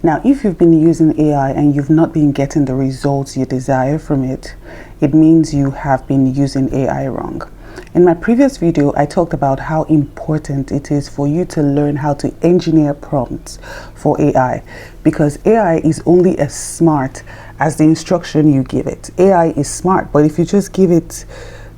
Now, if you've been using AI and you've not been getting the results you desire from it, it means you have been using AI wrong. In my previous video, I talked about how important it is for you to learn how to engineer prompts for AI, because AI is only as smart as the instruction you give it. AI is smart, but if you just give it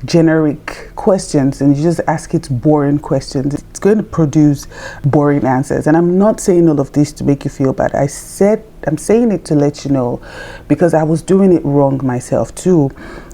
generic questions and you just ask it boring questions, it's going to produce boring answers. And I'm not saying all of this to make you feel bad. I'm saying it to let you know, because I was doing it wrong myself too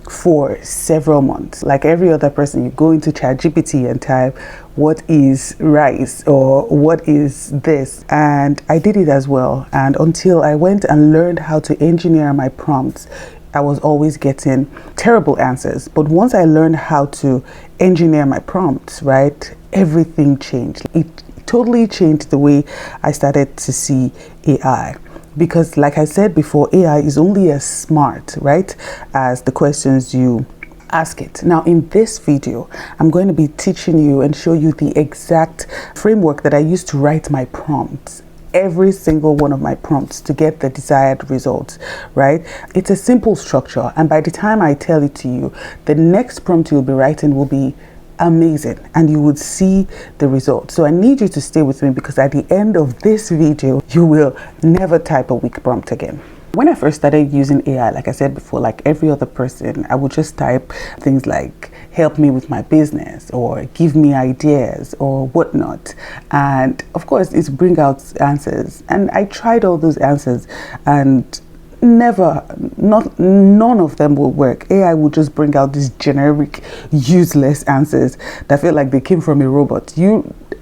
for several months. Like every other person, you go into ChatGPT and type, what is rice or what is this? And I did it as well. And until I went and learned how to engineer my prompts, I was always getting terrible answers. But once I learned how to engineer my prompts, right, everything changed. It totally changed the way I started to see AI. Because like I said before, AI is only as smart, right, as the questions you ask it. Now, in this video, I'm going to be teaching you and show you the exact framework that I used to write my prompts. Every single one of my prompts to get the desired results, right? It's a simple structure, and by the time I tell it to you, the next prompt you'll be writing will be amazing and you would see the results. So I need you to stay with me, because at the end of this video, you will never type a weak prompt again. When I first started using AI, like I said before, like every other person, I would just type things like, help me with my business, or give me ideas, or whatnot. And of course, it's bring out answers. And I tried all those answers and none of them will work. AI will just bring out these generic, useless answers that feel like they came from a robot.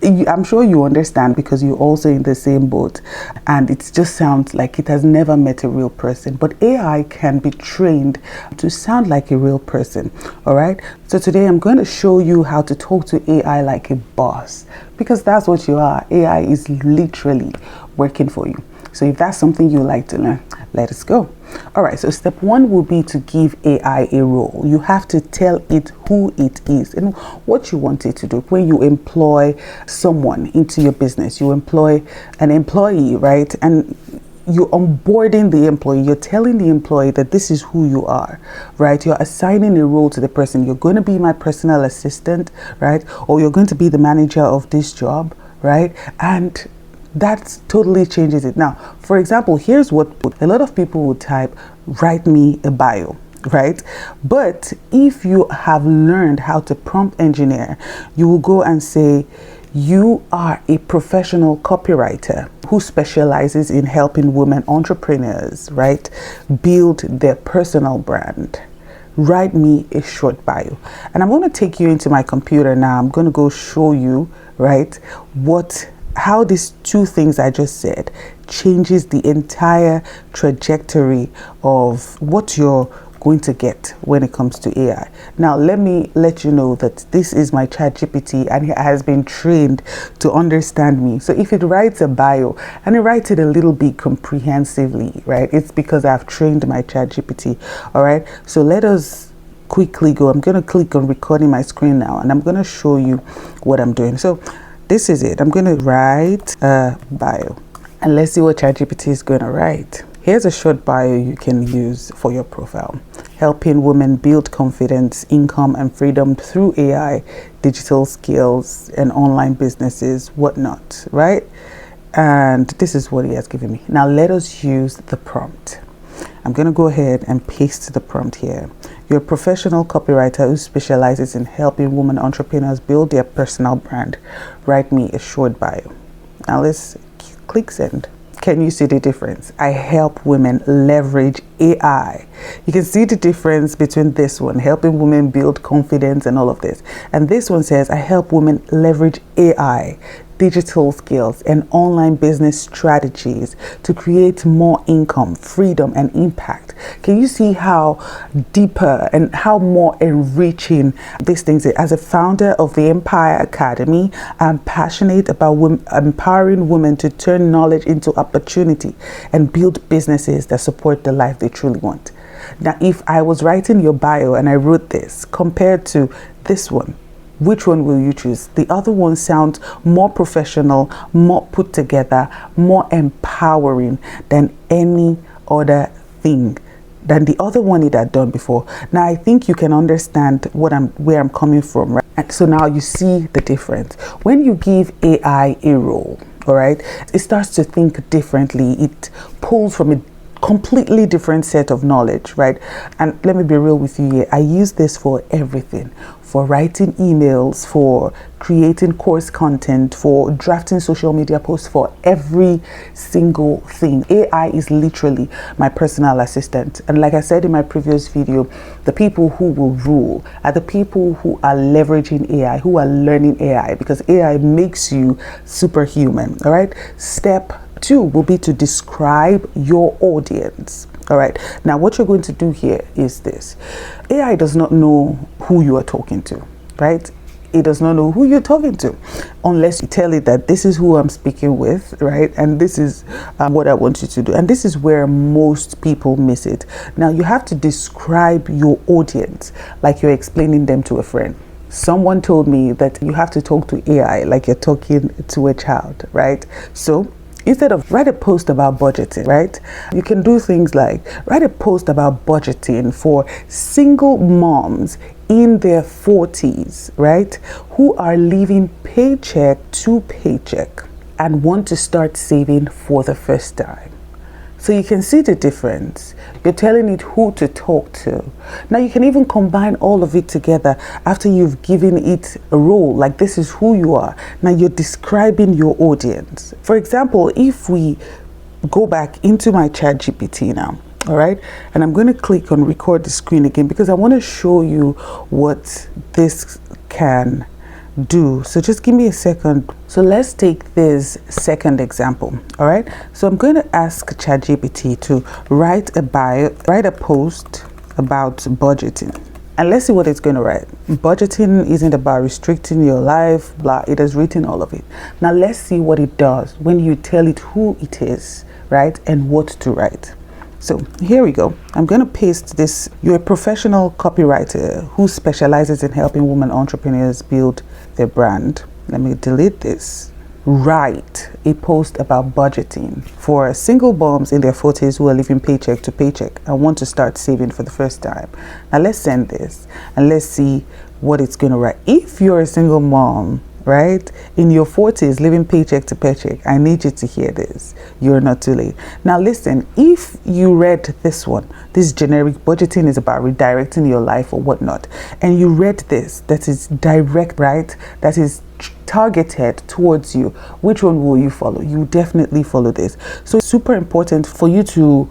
I'm sure you understand, because you're also in the same boat, and it just sounds like it has never met a real person. But AI can be trained to sound like a real person. All right, so today I'm going to show you how to talk to AI like a boss, because that's what you are. AI is literally working for you. So if that's something you like to learn, let us go. All right, so step one will be to give AI a role. You have to tell it who it is and what you want it to do. When you employ someone into your business, you employ an employee, right? And you're onboarding the employee. You're telling the employee that this is who you are, right? You're assigning a role to the person. You're going to be my personal assistant, right? Or you're going to be the manager of this job, right? And that totally changes it. Now, for example, here's what a lot of people would type, write me a bio, right? But if you have learned how to prompt engineer, you will go and say, you are a professional copywriter who specializes in helping women entrepreneurs, right, build their personal brand. Write me a short bio. And I'm going to take you into my computer now. I'm going to go show you, right, how these two things I just said changes the entire trajectory of what you're going to get when it comes to AI. Now, let me let you know that this is my ChatGPT, and it has been trained to understand me. So if it writes a bio and it writes it a little bit comprehensively, right, it's because I've trained my ChatGPT. All right, so let us quickly go. I'm going to click on recording my screen now, and I'm going to show you what I'm doing. So this is it. I'm going to write a bio, and let's see what ChatGPT is going to write. Here's a short bio you can use for your profile. Helping women build confidence, income, and freedom through AI, digital skills, and online businesses, whatnot, right? And this is what he has given me. Now let us use the prompt. I'm going to go ahead and paste the prompt here. You're a professional copywriter who specializes in helping women entrepreneurs build their personal brand. Write me a short bio. Now let's click send. Can you see the difference? I help women leverage AI. You can see the difference between this one, helping women build confidence and all of this. And this one says, I help women leverage AI, digital skills, and online business strategies to create more income, freedom, and impact. Can you see how deeper and how more enriching these things are? As a founder of the Empire Academy, I'm passionate about empowering women to turn knowledge into opportunity and build businesses that support the life they truly want. Now, if I was writing your bio and I wrote this compared to this one, which one will you choose? The other one sounds more professional, more put together, more empowering than any other thing than the other one it had done before. Now I think you can understand where I'm coming from, right? And so now you see the difference. When you give AI a role, all right, it starts to think differently. It pulls from a completely different set of knowledge, right? And let me be real with you here. I use this for everything, for writing emails, for creating course content, for drafting social media posts, for every single thing. AI is literally my personal assistant. And like I said in my previous video, the people who will rule are the people who are leveraging AI, who are learning AI, because AI makes you superhuman. All right. Step 2 will be to describe your audience. All right. Now, what you're going to do here is this. AI does not know who you are talking to, right? It does not know who you're talking to unless you tell it that this is who I'm speaking with, right? And this is what I want you to do. And this is where most people miss it. Now, you have to describe your audience like you're explaining them to a friend. Someone told me that you have to talk to AI like you're talking to a child, right? So instead of write a post about budgeting, right? You can do things like write a post about budgeting for single moms in their 40s, right? Who are living paycheck to paycheck and want to start saving for the first time. So you can see the difference. You're telling it who to talk to. Now you can even combine all of it together after you've given it a role, like this is who you are. Now you're describing your audience. For example, if we go back into my ChatGPT now, all right, and I'm going to click on record the screen again because I want to show you what this can do. So just give me a second. So let's take this second example. All right, so I'm going to ask ChatGPT to write a post about budgeting, and let's see what it's going to write. Budgeting isn't about restricting your life, blah. It has written all of it. Now let's see what it does when you tell it who it is, right, and what to write. So here we go. I'm going to paste this. You're a professional copywriter who specializes in helping women entrepreneurs build their brand. Let me delete this. Write a post about budgeting for single moms in their 40s who are living paycheck to paycheck and want to start saving for the first time. Now let's send this and let's see what it's going to write. If you're a single mom, right, in your 40s living paycheck to paycheck, I need you to hear this. You're not too late. Now listen, if you read this one, this generic budgeting is about redirecting your life or whatnot, and you read this that is direct, right, that is targeted towards you, which one will you follow? You definitely follow this. So it's super important for you to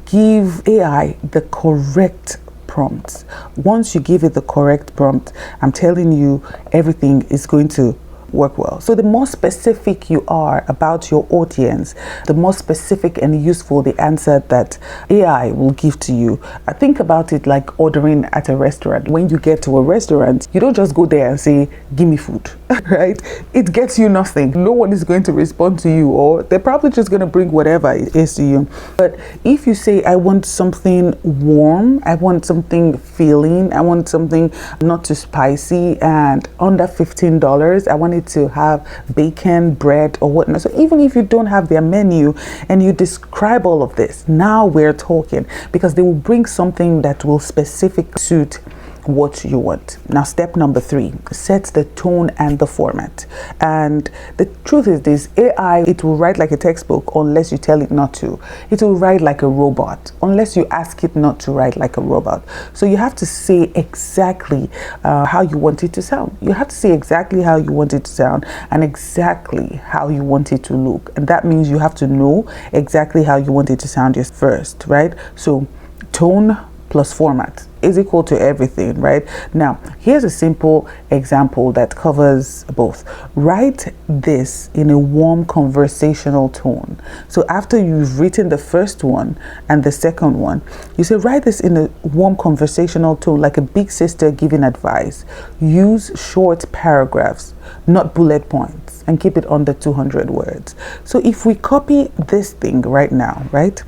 give AI the correct prompts. Once you give it the correct prompt, I'm telling you, everything is going to work well. So the more specific you are about your audience, the more specific and useful the answer that AI will give to you. I think about it like ordering at a restaurant. When you get to a restaurant, you don't just go there and say, give me food, right? It gets you nothing. No one is going to respond to you, or they're probably just going to bring whatever it is to you. But if you say, I want something warm, I want something filling, I want something not too spicy and under $15, I want it to have bacon, bread, or whatnot. So even if you don't have their menu and you describe all of this, now we're talking, because they will bring something that will specifically suit what you want. Now, step number 3, set the tone and the format. And the truth is this, AI, it will write like a textbook unless you tell it not to. It will write like a robot unless you ask it not to write like a robot. So you have to say exactly how you want it to sound. You have to say exactly how you want it to sound and exactly how you want it to look. And that means you have to know exactly how you want it to sound just first, right? So tone plus format is equal to everything, right? Now, here's a simple example that covers both. Write this in a warm conversational tone. So after you've written the first one and the second one, you say, write this in a warm conversational tone, like a big sister giving advice. Use short paragraphs, not bullet points, and keep it under 200 words. So if we copy this thing right now, right,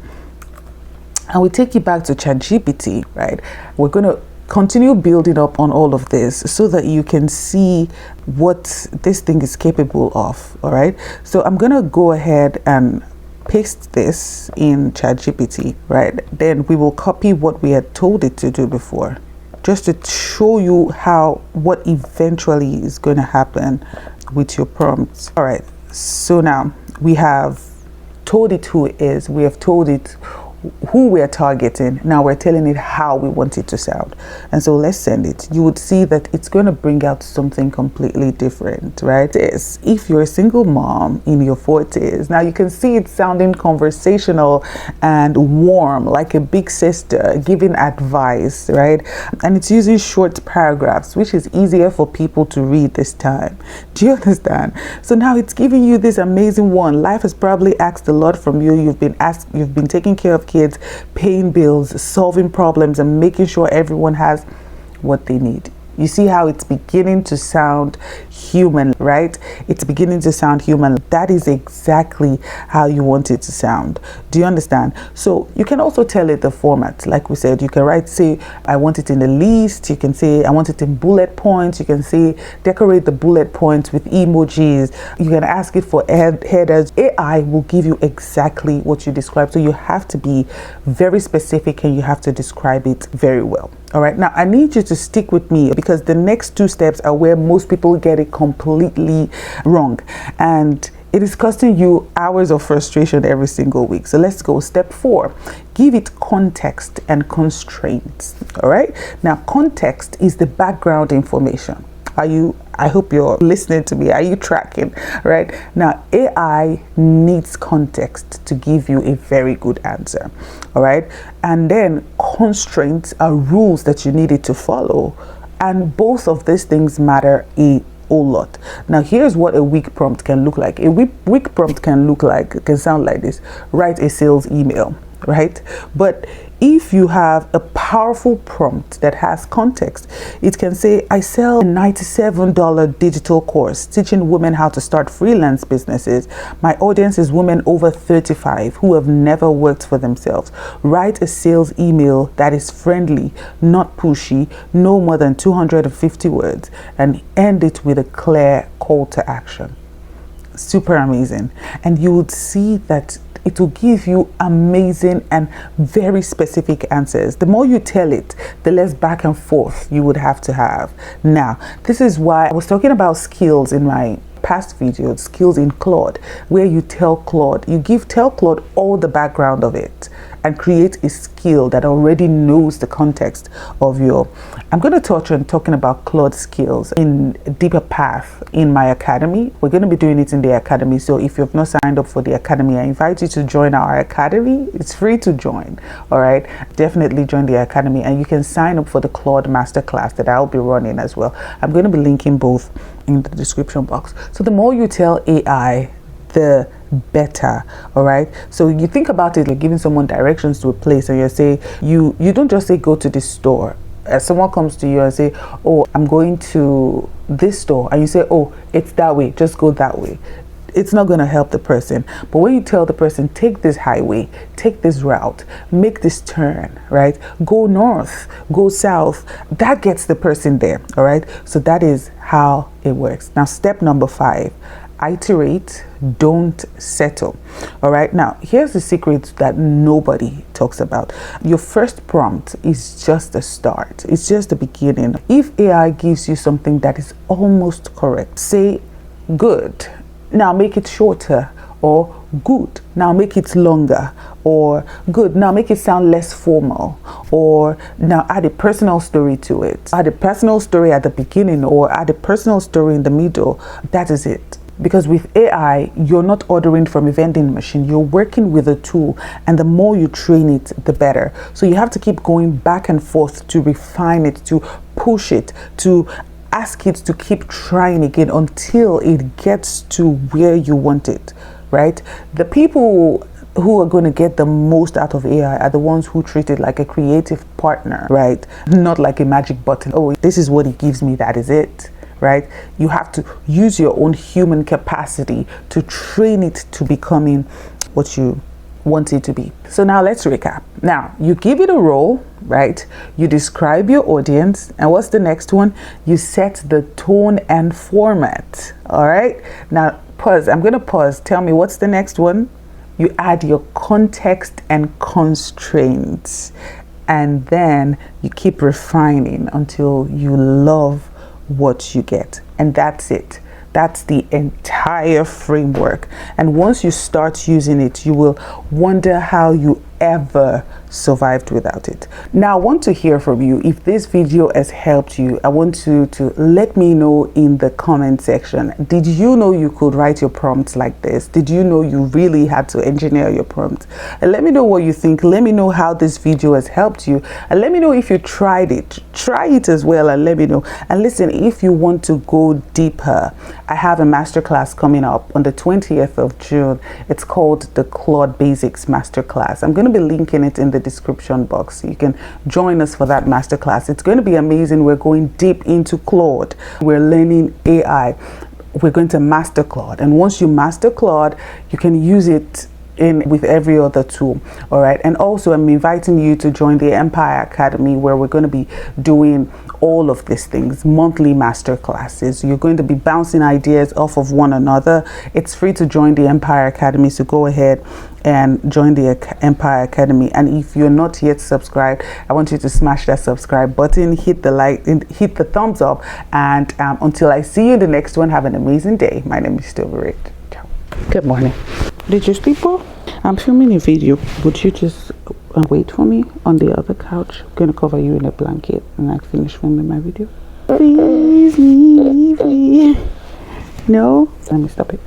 and we take you back to ChatGPT, right? We're going to continue building up on all of this so that you can see what this thing is capable of. All right, so I'm gonna go ahead and paste this in ChatGPT, right? Then we will copy what we had told it to do before, just to show you what eventually is going to happen with your prompts. All right, so now we have told it who it is, we have told it who we are targeting. Now we're telling it how we want it to sound. And so let's send it. You would see that it's going to bring out something completely different, right? Yes, if you're a single mom in your 40s, now you can see it sounding conversational and warm, like a big sister giving advice, right? And it's using short paragraphs, which is easier for people to read this time. Do you understand? So now it's giving you this amazing one. Life has probably asked a lot from you. You've been taking care of kids, paying bills, solving problems, and making sure everyone has what they need. You see how it's beginning to sound human, right? It's beginning to sound human. That is exactly how you want it to sound. Do you understand? So you can also tell it the format. Like we said, you can say, I want it in a list. You can say, I want it in bullet points. You can say, decorate the bullet points with emojis. You can ask it for headers. AI will give you exactly what you describe. So you have to be very specific and you have to describe it very well. All right, now I need you to stick with me because the next two steps are where most people get it completely wrong. And it is costing you hours of frustration every single week. So let's go. Step 4, give it context and constraints. All right, now context is the background information. I hope you're listening to me. Are you tracking? Right now, AI needs context to give you a very good answer. All right, and then constraints are rules that you needed to follow, and both of these things matter a whole lot. Now here's what a weak prompt can look like. A weak prompt can sound like this: write a sales email, right? But if you have a powerful prompt that has context, it can say, I sell a $97 digital course teaching women how to start freelance businesses. My audience is women over 35 who have never worked for themselves. Write a sales email that is friendly, not pushy, no more than 250 words, and end it with a clear call to action. Super amazing. And you would see that it will give you amazing and very specific answers. The more you tell it, the less back and forth you would have to have. Now, this is why I was talking about skills in my past videos, skills in Claude, where you tell Claude all the background of it and create a skill that already knows the context of your. I'm going to touch on talking about Claude skills in a deeper path in my academy. We're going to be doing it in the academy. So if you've not signed up for the academy, I invite you to join our academy. It's free to join. All right, definitely join the academy, and you can sign up for the Claude masterclass that I'll be running as well. I'm going to be linking both in the description box. So the more you tell AI, the better. All right, so you think about it like giving someone directions to a place, and you say, you don't just say go to this store. As someone comes to you and say, oh, I'm going to this store, and you say, oh, it's that way, just go that way, it's not going to help the person. But when you tell the person, take this highway, take this route, make this turn, right, go north, go south, that gets the person there. All right, so that is how it works. Now step number 5, iterate, don't settle. All right, now here's the secret that nobody talks about. Your first prompt is just a start, it's just the beginning. If AI gives you something that is almost correct, say good, now make it shorter, or good, now make it longer, or good, now make it sound less formal, or now add a personal story to it. Add a personal story at the beginning, or add a personal story in the middle. That is it. Because with AI, you're not ordering from a vending machine, you're working with a tool, and the more you train it, the better. So you have to keep going back and forth to refine it, to push it, to ask it to keep trying again until it gets to where you want it, right? The people who are going to get the most out of AI are the ones who treat it like a creative partner, right? Not like a magic button. Oh, this is what it gives me, that is it, right? You have to use your own human capacity to train it to becoming what you want it to be. So now let's recap. Now you give it a role, right? You describe your audience, and what's the next one? You set the tone and format. All right, now pause. I'm going to pause. Tell me, what's the next one? You add your context and constraints, and then you keep refining until you love what you get. And that's it. That's the entire framework. And once you start using it, you will wonder how you ever survived without it. Now I want to hear from you. If this video has helped you, I want you to let me know in the comment section. Did you know you could write your prompts like this? Did you know you really had to engineer your prompts? And let me know what you think. Let me know how this video has helped you, and let me know if you tried it. Try it as well and let me know. And listen, if you want to go deeper, I have a masterclass coming up on the 20th of June. It's called the Claude Basics Masterclass. I'm going to be linking it in the description box. You can join us for that masterclass. It's going to be amazing. We're going deep into Claude. We're learning AI. We're going to master Claude. And once you master Claude, you can use it with every other tool. All right. And also I'm inviting you to join the Empire Academy, where we're going to be doing all of these things, monthly master classes. You're going to be bouncing ideas off of one another. It's free to join the Empire Academy, so go ahead and join the Empire Academy. And if you're not yet subscribed, I want you to smash that subscribe button, hit the like, hit the thumbs up, and until I see you in the next one, have an amazing day. My name is Silverit. Ciao. Good morning. Did you sleep well? I'm filming a video. Would you just wait for me on the other couch? I'm gonna cover you in a blanket and I finish filming my video. Please leave me. No? Let me stop it.